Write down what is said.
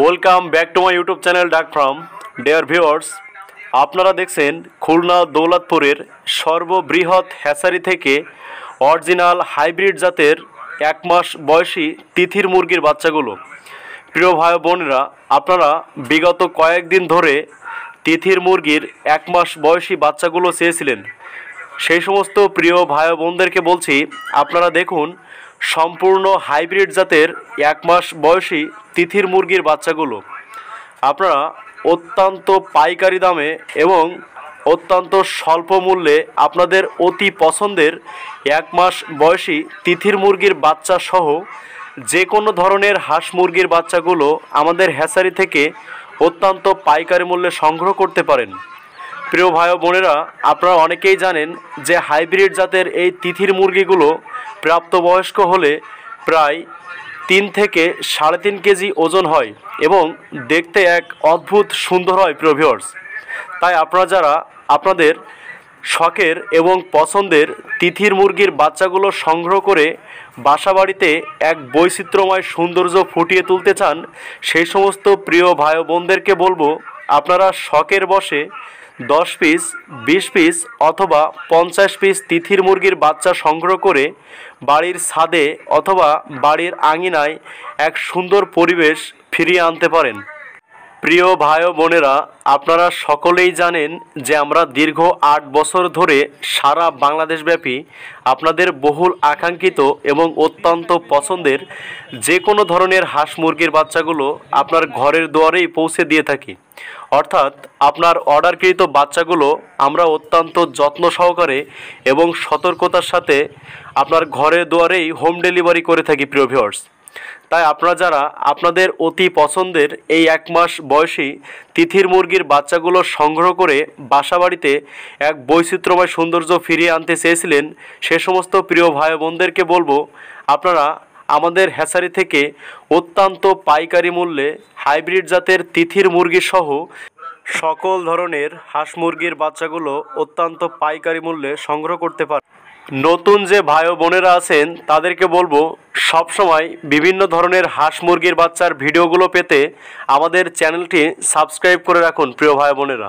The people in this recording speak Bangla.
Welcome back to my YouTube channel ডাক ফার্ম। ডিয়ার ভিউয়ার্স, আপনারা দেখছেন খুলনা দৌলতপুরের সর্ববৃহৎ হ্যাচারি থেকে অরিজিনাল হাইব্রিড জাতের 1 মাস বয়সী তিথির মুরগির বাচ্চাগুলো। প্রিয় ভাই বোনেরা, আপনারা বিগত কয়েকদিন ধরে তিথির মুরগির 1 মাস বয়সী বাচ্চাগুলো চেয়েছিলেন। সেই সমস্ত প্রিয় ভাই বোনদেরকে বলছি, আপনারা দেখুন সম্পূর্ণ হাইব্রিড জাতের 1 মাস বয়সী তিথির মুরগির বাচ্চাগুলো আপনারা অত্যন্ত পাইকারি দামে এবং অত্যন্ত স্বল্প মূল্যে আপনাদের অতি পছন্দের 1 মাস বয়সী তিথির মুরগির বাচ্চা সহ যে কোনো ধরনের হাঁস মুরগির বাচ্চাগুলো আমাদের হ্যাচারি থেকে অত্যন্ত পাইকারি মূল্যে সংগ্রহ করতে পারেন। প্রিয় ভাই বোনেরা, আপনারা অনেকেই জানেন যে হাইব্রিড জাতের এই তিথির মুরগিগুলো প্রাপ্তবয়স্ক হলে প্রায় 3 থেকে 3.5 কেজি ওজন হয় এবং দেখতে এক অদ্ভুত সুন্দর হয়। প্রিয় ভিউয়ার্স, তাই আপনারা যারা আপনাদের শখের এবং পছন্দের তিথির মুরগির বাচ্চাগুলো সংগ্রহ করে বাসাবাড়িতে এক বৈচিত্র্যময় সৌন্দর্য ফুটিয়ে তুলতে চান, সেই সমস্ত প্রিয় ভাই বোনদেরকে বলবো, আপনারা শখের বসে 10 পিস, 20 পিস অথবা 50 পিস তিথির মুরগির বাচ্চা সংগ্রহ করে বাড়ির ছাদে অথবা বাড়ির আঙিনায় এক সুন্দর পরিবেশ ফিরিয়ে আনতে পারেন। প্রিয় ভাই বোনেরা, আপনারা সকলেই জানেন যে আমরা দীর্ঘ 8 বছর ধরে সারা বাংলাদেশব্যাপী আপনাদের বহুল আকাঙ্ক্ষিত এবং অত্যন্ত পছন্দের যে কোনো ধরনের হাঁস মুরগির বাচ্চাগুলো আপনার ঘরের দুয়ারেই পৌঁছে দিয়ে থাকি। অর্থাৎ আপনার অর্ডারকৃত বাচ্চাগুলো আমরা অত্যন্ত যত্ন সহকারে এবং সতর্কতার সাথে আপনার ঘরের দুয়ারেই হোম ডেলিভারি করে থাকি। প্রিয় ভিউয়ার্স, তাই আপনারা যারা আপনাদের অতি পছন্দের এই 1 মাস বয়সী তিথির মুরগির বাচ্চাগুলো সংগ্রহ করে বাসাবাড়িতে এক বৈচিত্র্যময় সৌন্দর্য ফিরিয়ে আনতে চেয়েছিলেন, সে সমস্ত প্রিয় ভাই বোনদেরকে বলবো, আপনারা আমাদের হ্যাচারি থেকে অত্যন্ত পাইকারি মূল্যে হাইব্রিড জাতের তিথির মুরগি সহ সকল ধরনের হাঁস মুরগির বাচ্চাগুলো অত্যন্ত পাইকারি মূল্যে সংগ্রহ করতে পারেন। নতুন যে ভাই বোনেরা আছেন তাদেরকে বলবো, সবসময় বিভিন্ন ধরনের হাঁস মুরগির বাচ্চার ভিডিওগুলো পেতে আমাদের চ্যানেলটি সাবস্ক্রাইব করে রাখুন। প্রিয় ভাই বোনেরা।